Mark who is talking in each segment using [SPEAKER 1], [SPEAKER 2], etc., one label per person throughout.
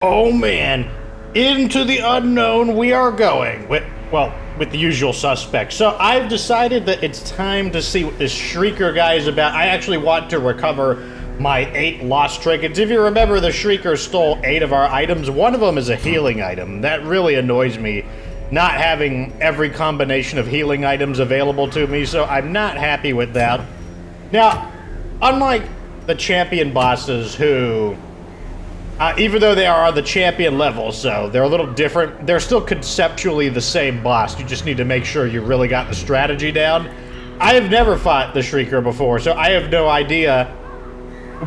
[SPEAKER 1] Oh man, into the unknown we are going. With the usual suspects. So I've decided that it's time to see what this Shrieker guy is about. I actually want to recover my 8 lost trinkets. If you remember, the Shrieker stole 8 of our items. One of them is a healing item. That really annoys me, not having every combination of healing items available to me, so I'm not happy with that. Now, unlike the champion bosses who... even though they are the champion level, so they're a little different, they're still conceptually the same boss. You just need to make sure you really got the strategy down. I have never fought the Shrieker before, so I have no idea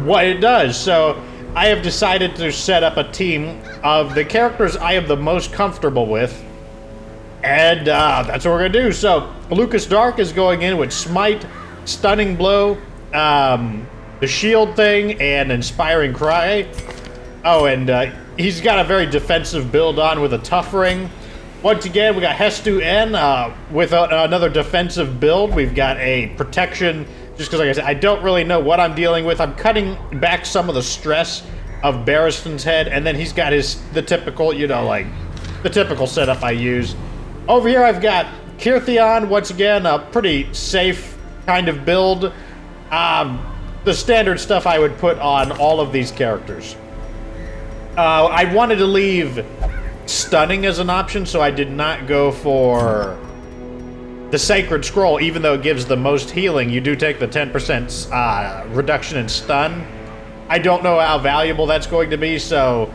[SPEAKER 1] what it does. So I have decided to set up a team of the characters I am the most comfortable with, and that's what we're gonna do. So Lucas Dark is going in with Smite, Stunning Blow, the Shield thing, and Inspiring Cry. Oh, and he's got a very defensive build on with a Tough Ring. Once again, we got Hestu N with another defensive build. We've got a Protection, just because, like I said, I don't really know what I'm dealing with. I'm cutting back some of the stress of Barristan's head, and then he's got the typical, you know, like, the typical setup I use. Over here, I've got Kirtheon, once again, a pretty safe kind of build. The standard stuff I would put on all of these characters. I wanted to leave Stunning as an option, so I did not go for the Sacred Scroll, even though it gives the most healing. You do take the 10% reduction in stun. I don't know how valuable that's going to be, so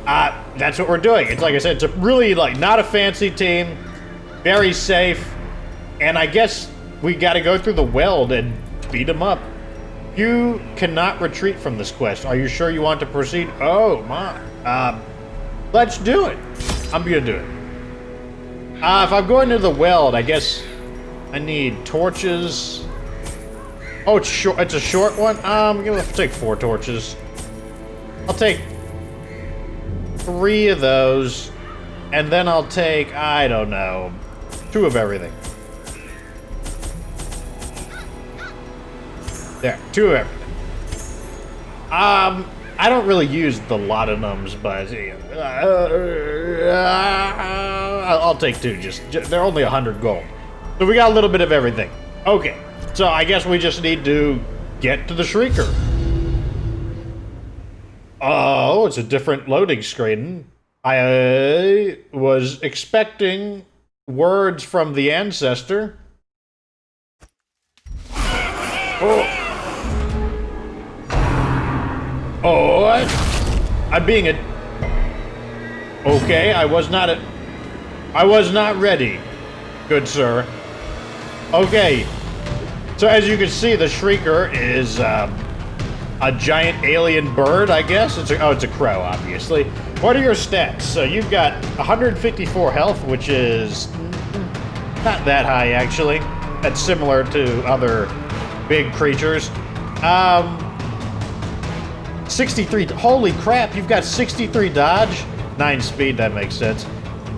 [SPEAKER 1] that's what we're doing. It's like I said, it's a really, like, not a fancy team, very safe, and I guess we gotta go through the Weld and beat them up. You cannot retreat from this quest. Are you sure you want to proceed? Oh, my. Let's do it. I'm gonna do it. If I'm going to the Weld, I guess I need torches. Oh, it's short. It's a short one? I'm gonna take 4 torches. I'll take 3 of those, and then I'll take, I don't know, 2 of everything. There, 2 of everything. I don't really use the laudanums, but I'll take 2. Just they're only 100 gold, so we got a little bit of everything. Okay, so I guess we just need to get to the Shrieker. Oh, it's a different loading screen. I was expecting words from the ancestor. Oh. Oh, what? I'm being okay, I was not ready, good sir. Okay, so as you can see, the Shrieker is a giant alien bird, I guess. It's a crow, obviously. What are your stats? So you've got 154 health, which is not that high, actually. That's similar to other big creatures. 63, holy crap, you've got 63 dodge, 9 speed, that makes sense.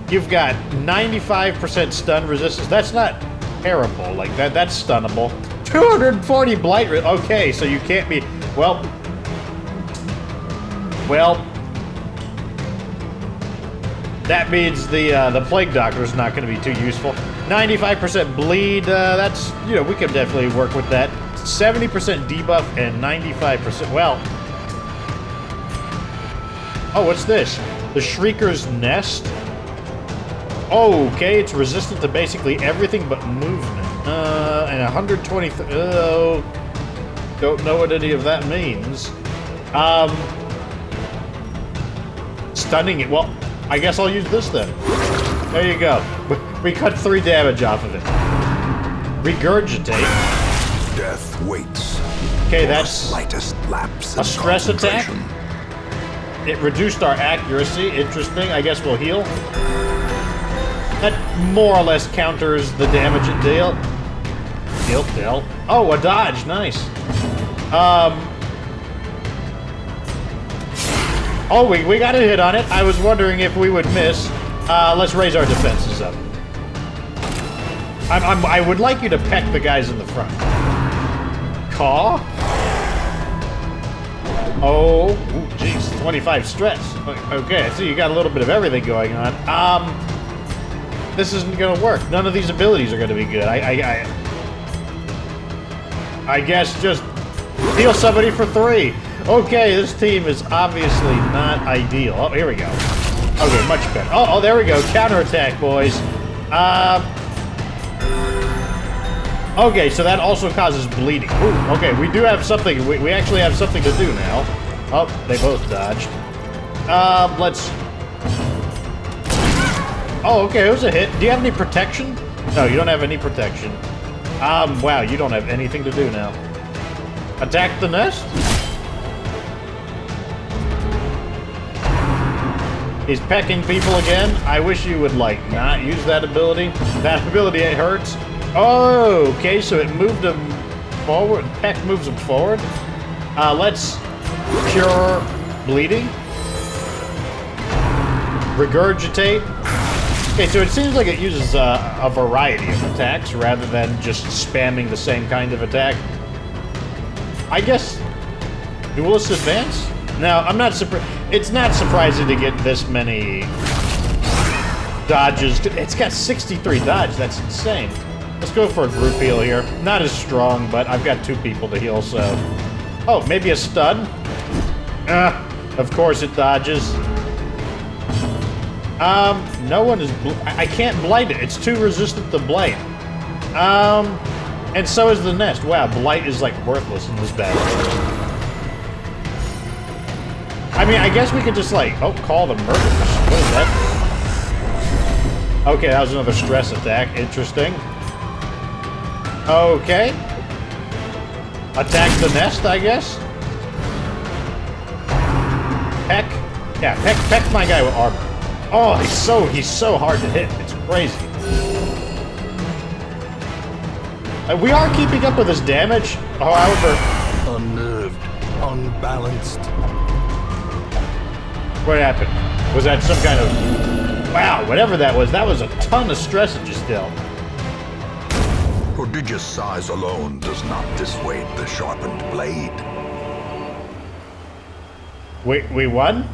[SPEAKER 1] You've got 95% stun resistance. That's not terrible, like that's stunnable. 240 blight, okay, so you can't be, well, that means the Plague Doctor's not going to be too useful. 95% bleed, that's, you know, we can definitely work with that. 70% debuff and 95%, well, oh, what's this? The Shrieker's Nest? Okay, it's resistant to basically everything but movement. And 120... Oh, don't know what any of that means. Stunning it. Well, I guess I'll use this then. There you go. We cut 3 damage off of it. Regurgitate.
[SPEAKER 2] Death waits.
[SPEAKER 1] Okay, that's
[SPEAKER 2] Slightest lapse
[SPEAKER 1] a stress attack. It reduced our accuracy. Interesting. I guess we'll heal. That more or less counters the damage it dealt. Oh, a dodge. Nice. Oh, we got a hit on it. I was wondering if we would miss. Let's raise our defenses up. I would like you to peck the guys in the front. Caw? Oh, jeez, 25 stress. Okay, so you got a little bit of everything going on. This isn't gonna work. None of these abilities are gonna be good. I guess just heal somebody for 3. Okay, this team is obviously not ideal. Oh, here we go. Okay, much better. Oh, there we go. Counterattack, boys. Okay, so that also causes bleeding. Ooh, okay, we do have something. We actually have something to do now. Oh, they both dodged. Let's... Oh, okay, it was a hit. Do you have any protection? No, you don't have any protection. Wow, you don't have anything to do now. Attack the nest? He's pecking people again. I wish you would, like, not use that ability. That ability, it hurts. Oh, okay, so it moved him forward. Peck moves him forward. Let's cure bleeding. Regurgitate. Okay, so it seems like it uses a variety of attacks rather than just spamming the same kind of attack. I guess... Duelist Advance? No, I'm not surprised. It's not surprising to get this many dodges. It's got 63 dodge. That's insane. Let's go for a group heal here. Not as strong, but I've got 2 people to heal, so... Oh, maybe a stun? Of course it dodges. No one is... I can't blight it. It's too resistant to blight. And so is the nest. Wow, blight is, like, worthless in this battle. I mean, I guess we could just, like... Oh, call the murderers. What is that? Okay, that was another stress attack. Interesting. Okay. Attack the nest, I guess. Peck. Yeah, peck my guy with armor. Oh, he's so hard to hit. It's crazy. We are keeping up with his damage. However,
[SPEAKER 2] Unnerved, unbalanced.
[SPEAKER 1] what happened? Was that some kind of... Wow, whatever that was a ton of stress it just dealt.
[SPEAKER 2] Prodigious size alone does not dissuade the sharpened blade.
[SPEAKER 1] We won?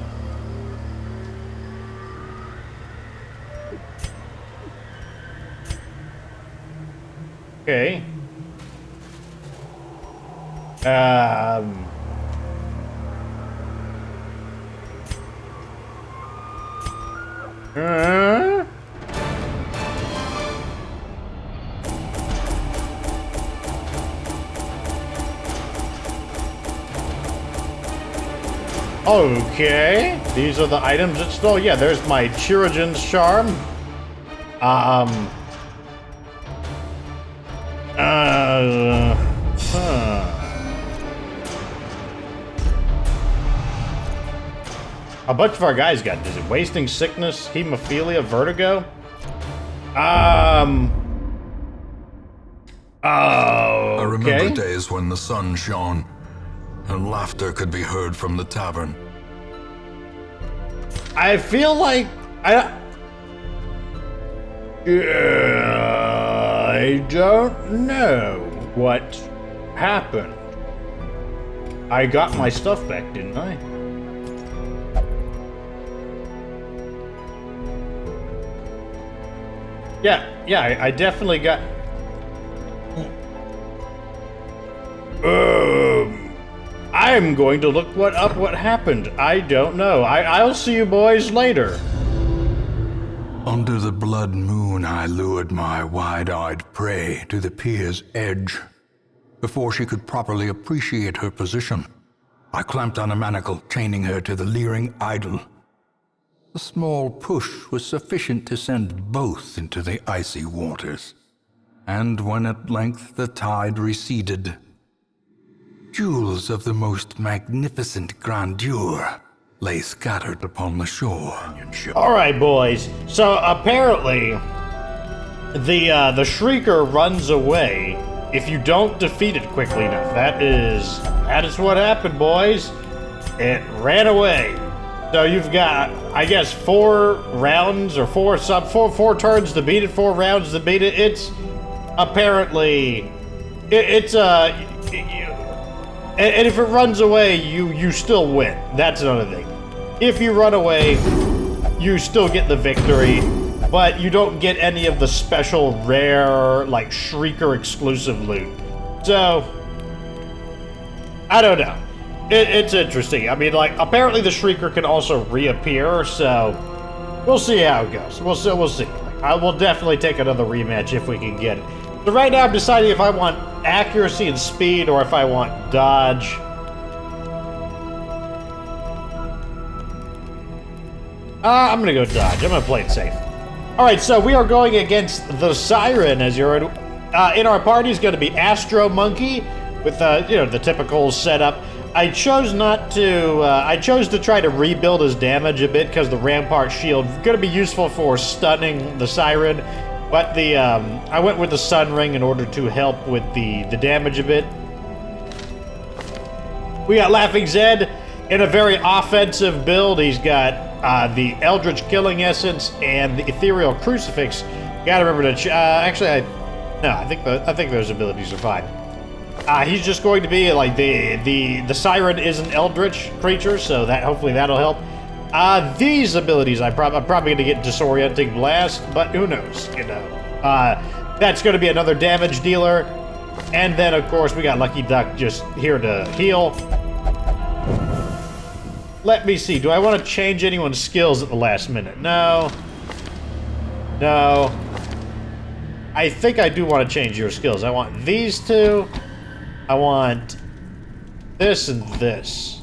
[SPEAKER 1] Okay. Okay, these are the items that stole. Yeah, there's my Chirurgeon's Charm. A bunch of our guys got dizzy. Wasting sickness, hemophilia, vertigo. Oh,
[SPEAKER 2] I remember days when the sun shone and laughter could be heard from the tavern.
[SPEAKER 1] I feel like I don't know what happened. I got my stuff back, didn't I? Yeah, I definitely got... I'm going to look up what happened. I don't know. I'll see you boys later.
[SPEAKER 2] Under the blood moon, I lured my wide-eyed prey to the pier's edge. Before she could properly appreciate her position, I clamped on a manacle, chaining her to the leering idol. A small push was sufficient to send both into the icy waters. And when at length the tide receded, jewels of the most magnificent grandeur lay scattered upon the shore.
[SPEAKER 1] All right, boys. So apparently, the Shrieker runs away if you don't defeat it quickly enough. That is what happened, boys. It ran away. So you've got, I guess, 4 rounds or 4 turns to beat it, 4 rounds to beat it. It's apparently, And if it runs away, you still win. That's another thing. If you run away, you still get the victory, but you don't get any of the special rare, like, Shrieker exclusive loot. So, I don't know. It's interesting. I mean, like, apparently the Shrieker can also reappear, so we'll see how it goes. We'll see. I will definitely take another rematch if we can get it. So right now I'm deciding if I want accuracy and speed or if I want dodge. I'm gonna go dodge. I'm gonna play it safe. Alright, so we are going against the Siren, as you're in our party is gonna be Astro Monkey with, you know, the typical setup. I chose to try to rebuild his damage a bit because the Rampart Shield is gonna be useful for stunning the Siren. But I went with the Sun Ring in order to help with the damage a bit. We got Laughing Zed in a very offensive build. He's got the Eldritch Killing Essence and the Ethereal Crucifix. Gotta remember to I think those abilities are fine. He's just going to be like the Siren is an Eldritch creature, so that hopefully that'll help. These abilities, I'm probably going to get Disorienting Blast, but who knows, you know. That's going to be another damage dealer. And then, of course, we got Lucky Duck just here to heal. Let me see. Do I want to change anyone's skills at the last minute? No. No. I think I do want to change your skills. I want these two. I want this and this.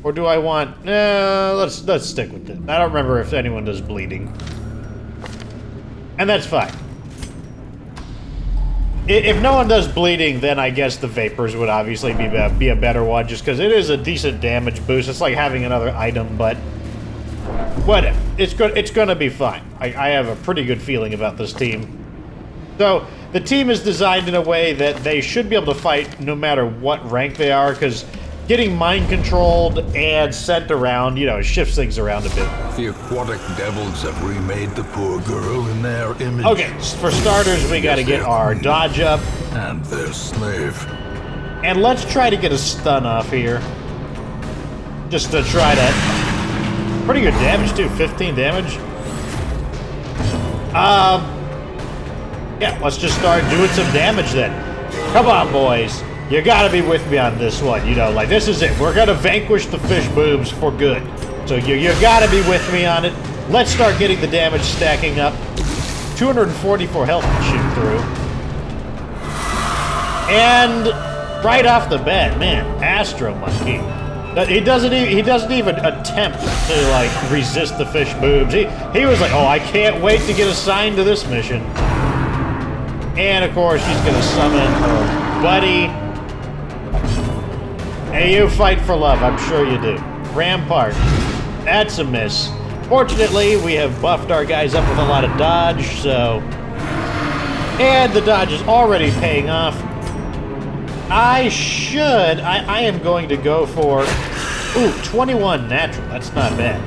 [SPEAKER 1] Or do I want... let's stick with it. I don't remember if anyone does bleeding. And that's fine. If no one does bleeding, then I guess the Vapors would obviously be a better one, just because it is a decent damage boost. It's like having another item, but... whatever. It's gonna be fine. I have a pretty good feeling about this team. So, the team is designed in a way that they should be able to fight no matter what rank they are, because... getting mind-controlled and sent around, you know, shifts things around a bit.
[SPEAKER 2] The aquatic devils have remade the poor girl in their image.
[SPEAKER 1] Okay, for starters, we gotta get our dodge up.
[SPEAKER 2] And their slave.
[SPEAKER 1] And let's try to get a stun off here. Just to try to... pretty good damage, too. 15 damage. Yeah, let's just start doing some damage then. Come on, boys. You gotta be with me on this one, you know, like, this is it. We're gonna vanquish the fish boobs for good. So you gotta be with me on it. Let's start getting the damage stacking up. 244 health to shoot through. And right off the bat, man, Astro Monkey. He doesn't even attempt to, like, resist the fish boobs. He was like, oh, I can't wait to get assigned to this mission. And, of course, she's gonna summon her buddy. Hey, you fight for love, I'm sure you do. Rampart. That's a miss. Fortunately, we have buffed our guys up with a lot of dodge, so... and the dodge is already paying off. I am going to go for... ooh, 21 natural. That's not bad.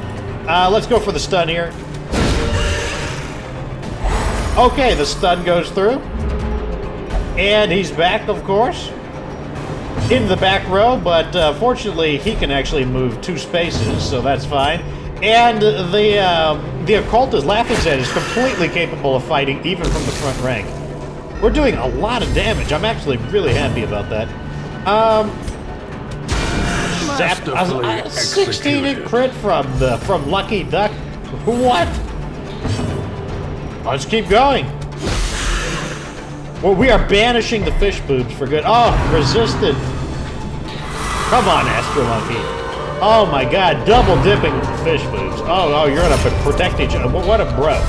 [SPEAKER 1] Let's go for the stun here. Okay, the stun goes through. And he's back, of course. In the back row, but fortunately he can actually move 2 spaces, so that's fine. And the occultist Laughing Zed is completely capable of fighting even from the front rank. We're doing a lot of damage. I'm actually really happy about that. 16 hit crit from Lucky Duck. What? Let's keep going. Well, we are banishing the fish boobs for good. Oh, resisted. Come on, Astro Monkey. Oh my god, double dipping with the fish boobs. Oh, you're gonna protect each other. What a bro.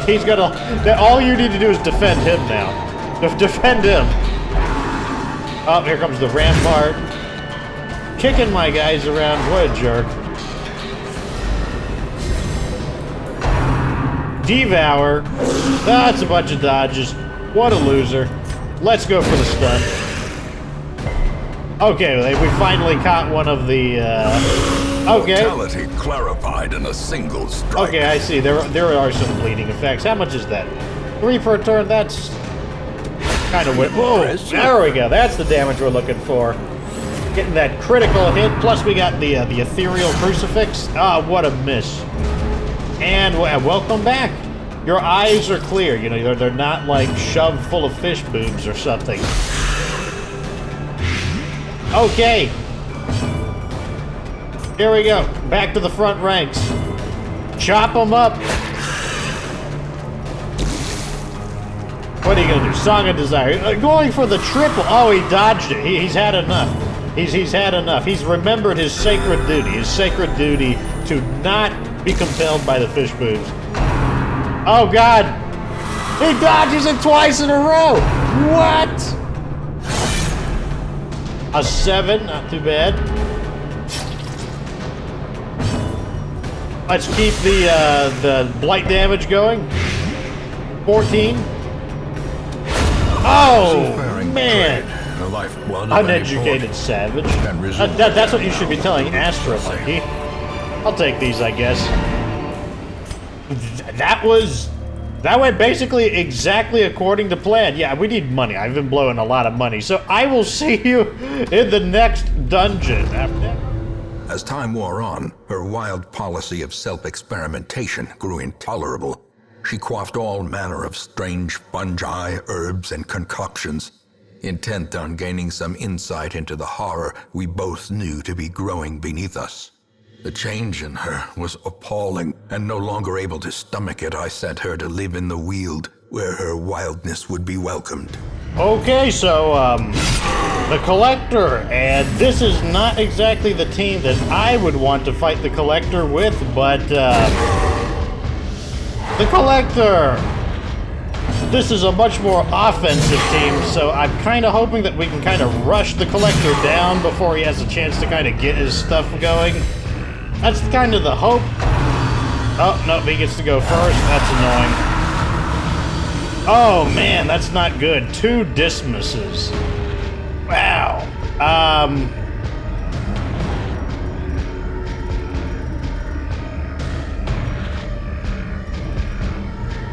[SPEAKER 1] He's gonna... all you need to do is defend him now. Defend him. Oh, here comes the Rampart. Kicking my guys around. What a jerk. Devour. That's a bunch of dodges. What a loser. Let's go for the stun. Okay, we finally caught one of the, okay.
[SPEAKER 2] Mortality clarified in a single strike.
[SPEAKER 1] Okay, I see. There are some bleeding effects. How much is that? 3 per turn? That's kind of... whoa, there we go. That's the damage we're looking for. Getting that critical hit, plus we got the ethereal crucifix. Ah, what a miss. And welcome back. Your eyes are clear, you know, they're not like shoved full of fish boobs or something. Okay. Here we go. Back to the front ranks. Chop them up. What are you gonna do? Song of Desire. Going for the triple. Oh, he dodged it. He's had enough. He's had enough. He's remembered his sacred duty to not be compelled by the fish boobs. Oh God! He dodges it twice in a row! What? A 7, not too bad. Let's keep the blight damage going. 14. Oh, man! Uneducated savage. That's what you should be telling Astro Monkey. I'll take these, I guess. That went basically exactly according to plan. Yeah, we need money. I've been blowing a lot of money. So I will see you in the next dungeon after that.
[SPEAKER 2] As time wore on, her wild policy of self-experimentation grew intolerable. She quaffed all manner of strange fungi, herbs, and concoctions, intent on gaining some insight into the horror we both knew to be growing beneath us. The change in her was appalling, and no longer able to stomach it, I sent her to live in the Weald, where her wildness would be welcomed.
[SPEAKER 1] Okay, so, the Collector, and this is not exactly the team that I would want to fight the Collector with, but, the Collector! This is a much more offensive team, so I'm kind of hoping that we can kind of rush the Collector down before he has a chance to kind of get his stuff going. That's kind of the hope. Oh, no, he gets to go first. That's annoying. Oh, man, that's not good. 2 dismisses. Wow.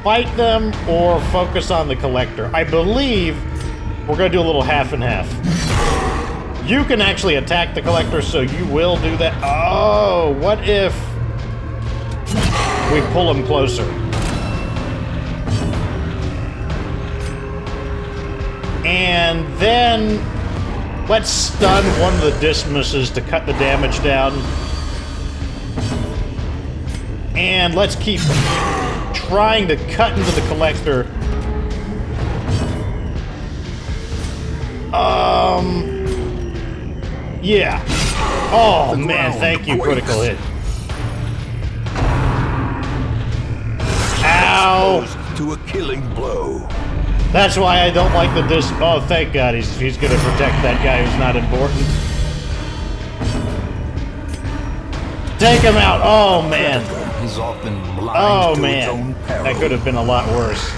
[SPEAKER 1] Fight them or focus on the Collector. I believe we're going to do a little half and half. You can actually attack the Collector, so you will do that. Oh, what if we pull him closer? And then let's stun one of the dismisses to cut the damage down. And let's keep trying to cut into the Collector. Yeah. Oh, man, thank you, critical hit. Ow!
[SPEAKER 2] To a killing blow.
[SPEAKER 1] That's why I don't like the Oh, thank God, he's gonna protect that guy who's not important. Take him out! Oh, man.
[SPEAKER 2] He's often blind
[SPEAKER 1] oh,
[SPEAKER 2] to
[SPEAKER 1] man.
[SPEAKER 2] its own peril.
[SPEAKER 1] That could have been a lot worse.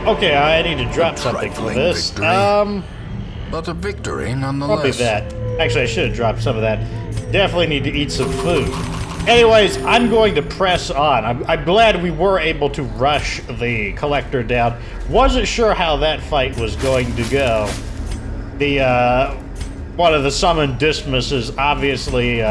[SPEAKER 1] Okay, I need to drop something for this.
[SPEAKER 2] Victory, but a victory nonetheless.
[SPEAKER 1] Probably that. Actually, I should have dropped some of that. Definitely need to eat some food. Anyways, I'm going to press on. I'm glad we were able to rush the Collector down. Wasn't sure how that fight was going to go. The, one of the summoned dismisses obviously,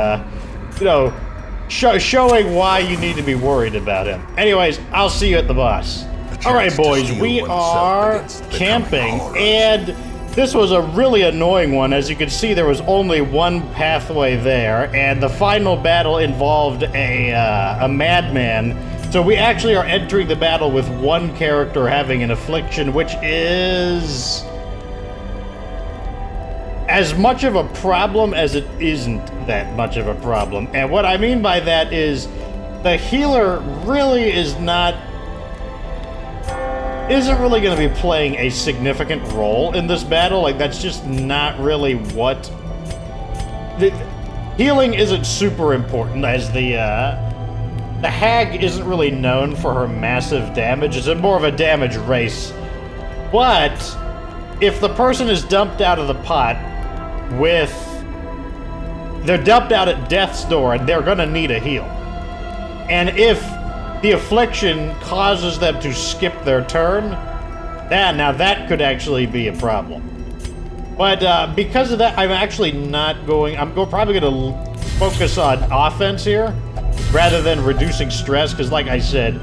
[SPEAKER 1] showing why you need to be worried about him. Anyways, I'll see you at the boss. Alright boys, we are camping, and this was a really annoying one. As you can see, there was only one pathway there, and the final battle involved a madman. So we actually are entering the battle with one character having an affliction, which is as much of a problem as it isn't that much of a problem. And what I mean by that is the healer really isn't really going to be playing a significant role in this battle. Like, that's just not really what... Healing isn't super important, as the hag isn't really known for her massive damage. It's more of a damage race. But if the person is dumped out of the pot with... They're dumped out at death's door, and they're going to need a heal. And if the affliction causes them to skip their turn, Yeah, now that could actually be a problem. But because of that, I'm actually not going... probably going to focus on offense here, rather than reducing stress, because like I said,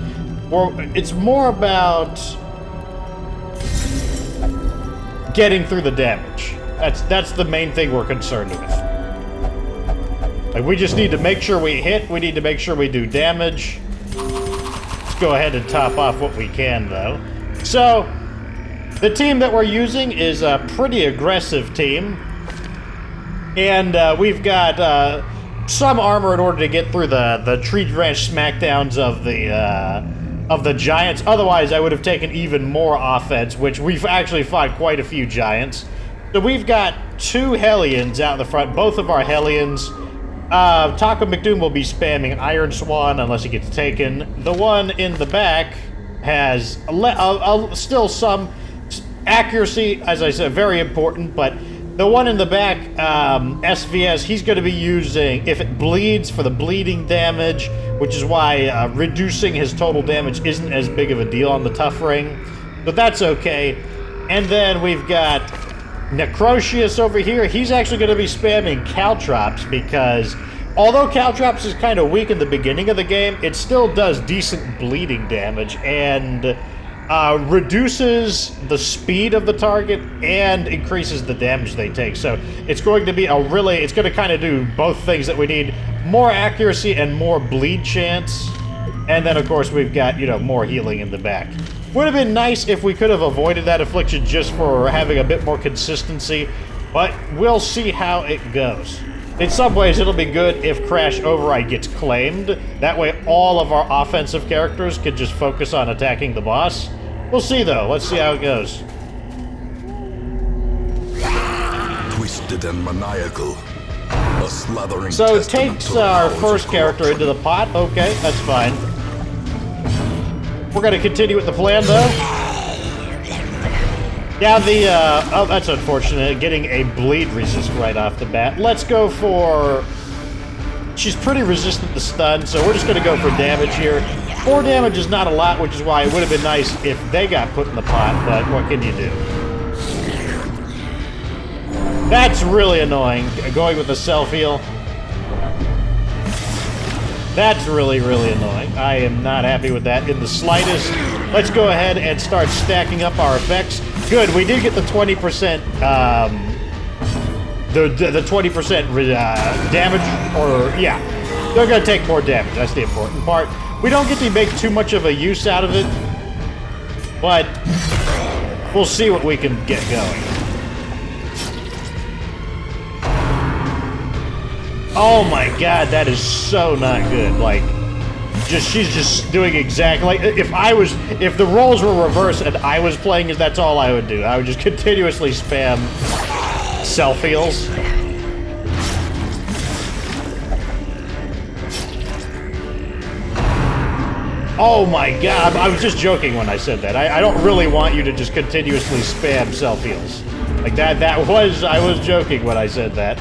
[SPEAKER 1] it's more about getting through the damage. That's the main thing we're concerned with. Like, we just need to make sure we hit, we need to make sure we do damage. Let's go ahead and top off what we can, though. So, the team that we're using is a pretty aggressive team. And we've got some armor in order to get through the tree branch smackdowns of the giants. Otherwise, I would have taken even more offense, which we've actually fought quite a few giants. So we've got 2 Hellions out in the front, both of our Hellions. Taco McDoom will be spamming Iron Swan unless he gets taken. The one in the back has still some accuracy, as I said, very important, but the one in the back, SVS, he's going to be using, if it bleeds, for the bleeding damage, which is why reducing his total damage isn't as big of a deal on the tough ring, but that's okay. And then we've got Necrocious over here. He's actually going to be spamming Caltrops, because although Caltrops is kind of weak in the beginning of the game, it still does decent bleeding damage, and reduces the speed of the target and increases the damage they take. So it's going to be it's going to kind of do both things that we need: more accuracy and more bleed chance. And then, of course, we've got, more healing in the back. Would have been nice if we could have avoided that affliction just for having a bit more consistency, but we'll see how it goes. In some ways, it'll be good if Crash Override gets claimed. That way, all of our offensive characters can just focus on attacking the boss. We'll see, though. Let's see how it goes.
[SPEAKER 2] Twisted and maniacal. A slathering
[SPEAKER 1] so it takes our first character into the pot. Okay, that's fine. We're going to continue with the plan, though. Yeah, oh, that's unfortunate. Getting a bleed resist right off the bat. Let's go for... She's pretty resistant to stun, so we're just going to go for damage here. 4 damage is not a lot, which is why it would have been nice if they got put in the pot, but what can you do? That's really annoying, going with the self-heal. That's really, really annoying. I am not happy with that in the slightest. Let's go ahead and start stacking up our effects. Good, we did get the 20%, the 20% damage, or, yeah. They're going to take more damage, that's the important part. We don't get to make too much of a use out of it, but we'll see what we can get going. Oh my god, that is so not good. Like, she's just doing exactly, like, if the roles were reversed and I was playing it, that's all I would do. I would just continuously spam self-heals. Oh my god, I was just joking when I said that. I don't really want you to just continuously spam self-heals. Like I was joking when I said that.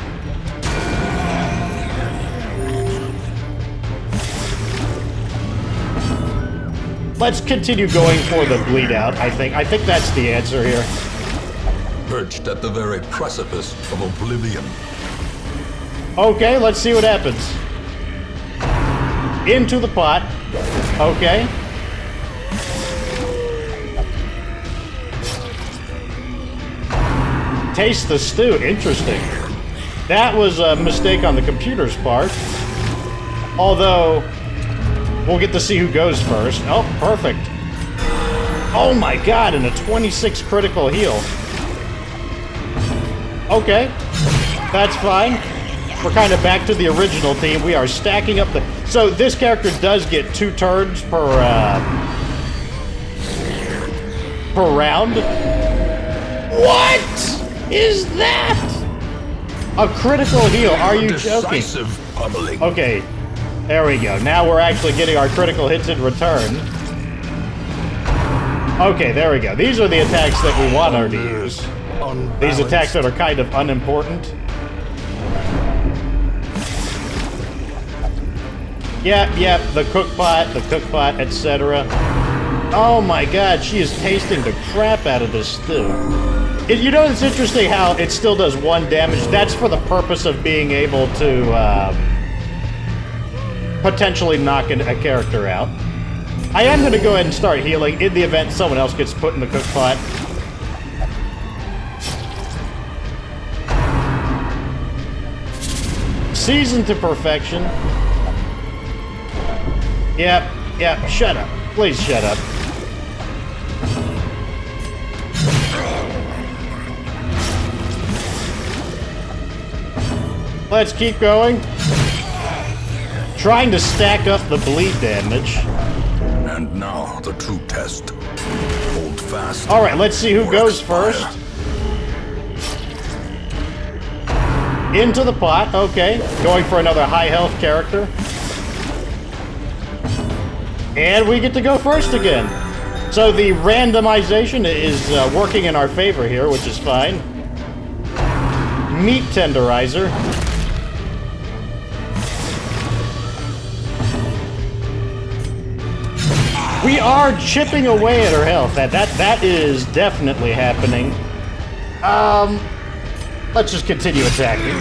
[SPEAKER 1] Let's continue going for the bleed out, I think. I think that's the answer here.
[SPEAKER 2] Perched at the very precipice of oblivion.
[SPEAKER 1] Okay, let's see what happens. Into the pot. Okay. Taste the stew. Interesting. That was a mistake on the computer's part. Although, we'll get to see who goes first. Oh, perfect. Oh my god, and a 26 critical heal. Okay. That's fine. We're kind of back to the original team. We are stacking up the... So this character does get 2 turns per round. What is that? A critical heal. Are you joking?
[SPEAKER 2] Decisive pummeling.
[SPEAKER 1] Okay. There we go. Now we're actually getting our critical hits in return. Okay, there we go. These are the attacks that we want her to use. These attacks that are kind of unimportant. Yep, the cook pot, etc. Oh my god, she is tasting the crap out of this stew. You know, it's interesting how it still does 1 damage. That's for the purpose of being able to potentially knock a character out. I am going to go ahead and start healing in the event someone else gets put in the cook pot. Seasoned to perfection. Yep, shut up. Please shut up. Let's keep going. Trying to stack up the bleed damage.
[SPEAKER 2] And now the true test. Hold fast.
[SPEAKER 1] Alright, let's see who goes first. Into the pot, okay. Going for another high health character. And we get to go first again. So the randomization is working in our favor here, which is fine. Meat tenderizer. We are chipping away at her health. That is definitely happening. Let's just continue attacking.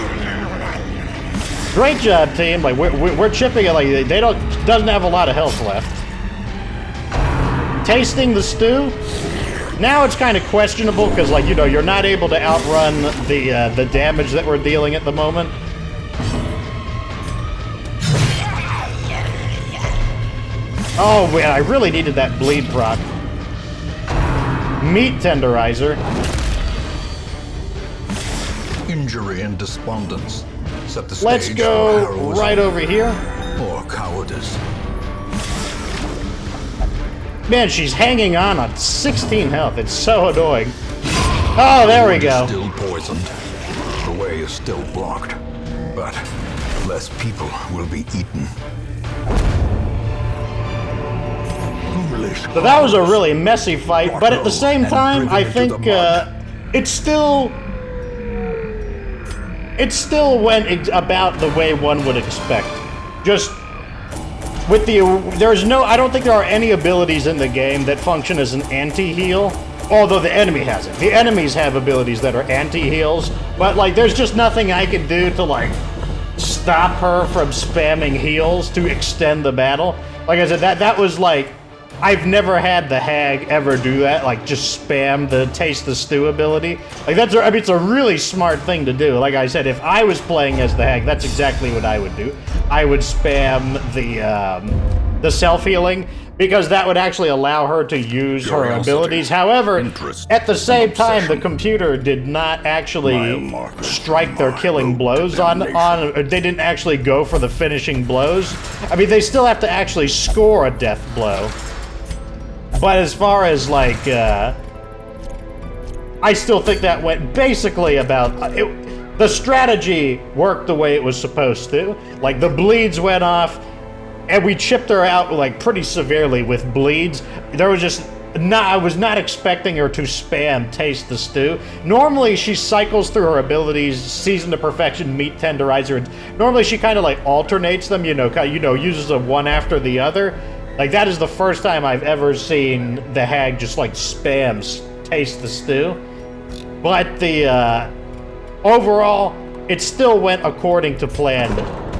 [SPEAKER 1] Great job, team. Like we're chipping it. Like doesn't have a lot of health left. Tasting the stew. Now it's kind of questionable because, like, you know, you're not able to outrun the damage that we're dealing at the moment. Oh man, I really needed that bleed proc. Meat tenderizer.
[SPEAKER 2] Injury and despondence set the stage.
[SPEAKER 1] Let's go right over here.
[SPEAKER 2] Or cowardice.
[SPEAKER 1] Man, she's hanging on 16 health. It's so annoying. Oh, there we go.
[SPEAKER 2] Still poisoned. The way is still blocked, but less people will be eaten.
[SPEAKER 1] So that was a really messy fight, but at the same time, I think it still went about the way one would expect. Just with I don't think there are any abilities in the game that function as an anti-heal, although the enemy has it. The enemies have abilities that are anti-heals, but like there's just nothing I can do to like stop her from spamming heals to extend the battle. Like I said, that was like, I've never had the hag ever do that, like just spam the taste the stew ability. Like it's a really smart thing to do. Like I said, if I was playing as the hag, that's exactly what I would do. I would spam the self-healing, because that would actually allow her to use her abilities. However, at the same time, the computer did not actually strike their killing blows on. They didn't actually go for the finishing blows. I mean, they still have to actually score a death blow. But as far as, like, I still think that went basically about... the strategy worked the way it was supposed to. Like, the bleeds went off, and we chipped her out, like, pretty severely with bleeds. There was just... I was not expecting her to spam Taste the Stew. Normally, she cycles through her abilities, Seasoned to Perfection, Meat Tenderizer. And normally, she kind of, like, alternates them, uses them one after the other. Like, that is the first time I've ever seen the hag just, like, spams Taste the Stew. But the, overall, it still went according to plan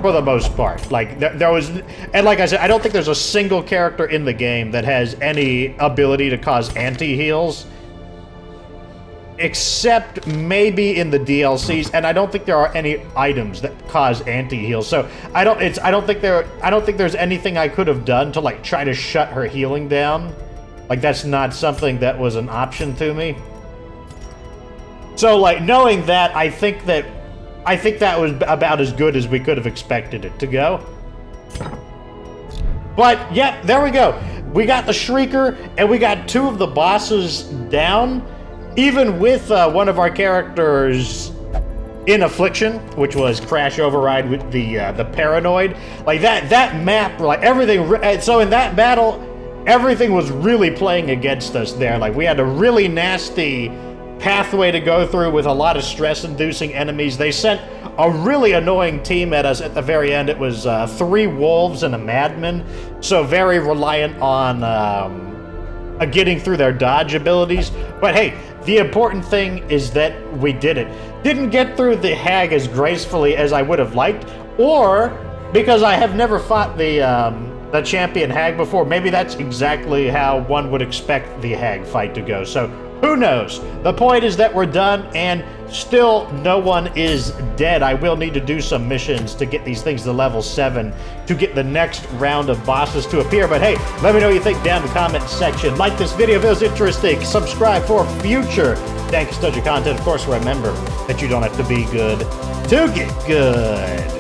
[SPEAKER 1] for the most part. Like, there was... And like I said, I don't think there's a single character in the game that has any ability to cause anti-heals. Except maybe in the DLCs, and I don't think there are any items that cause anti-heals. So I don't think there's anything I could have done to like try to shut her healing down. Like that's not something that was an option to me. So like knowing that, I think that was about as good as we could have expected it to go. But yeah, there we go. We got the Shrieker, and we got 2 of the bosses down. Even with one of our characters in affliction, which was Crash Override with the Paranoid, like that map, like everything. So in that battle, everything was really playing against us there. Like we had a really nasty pathway to go through with a lot of stress-inducing enemies. They sent a really annoying team at us at the very end. It was 3 wolves and a madman, so very reliant on getting through their dodge abilities. But hey, the important thing is that we did it. Didn't get through the hag as gracefully as I would have liked, or because I have never fought the champion hag before, maybe that's exactly how one would expect the hag fight to go. So who knows? The point is that we're done, and still no one is dead. I will need to do some missions to get these things to level 7 to get the next round of bosses to appear. But hey, let me know what you think down in the comment section. Like this video if it was interesting. Subscribe for future Dank Nostalgia content. Of course, remember that you don't have to be good to get good.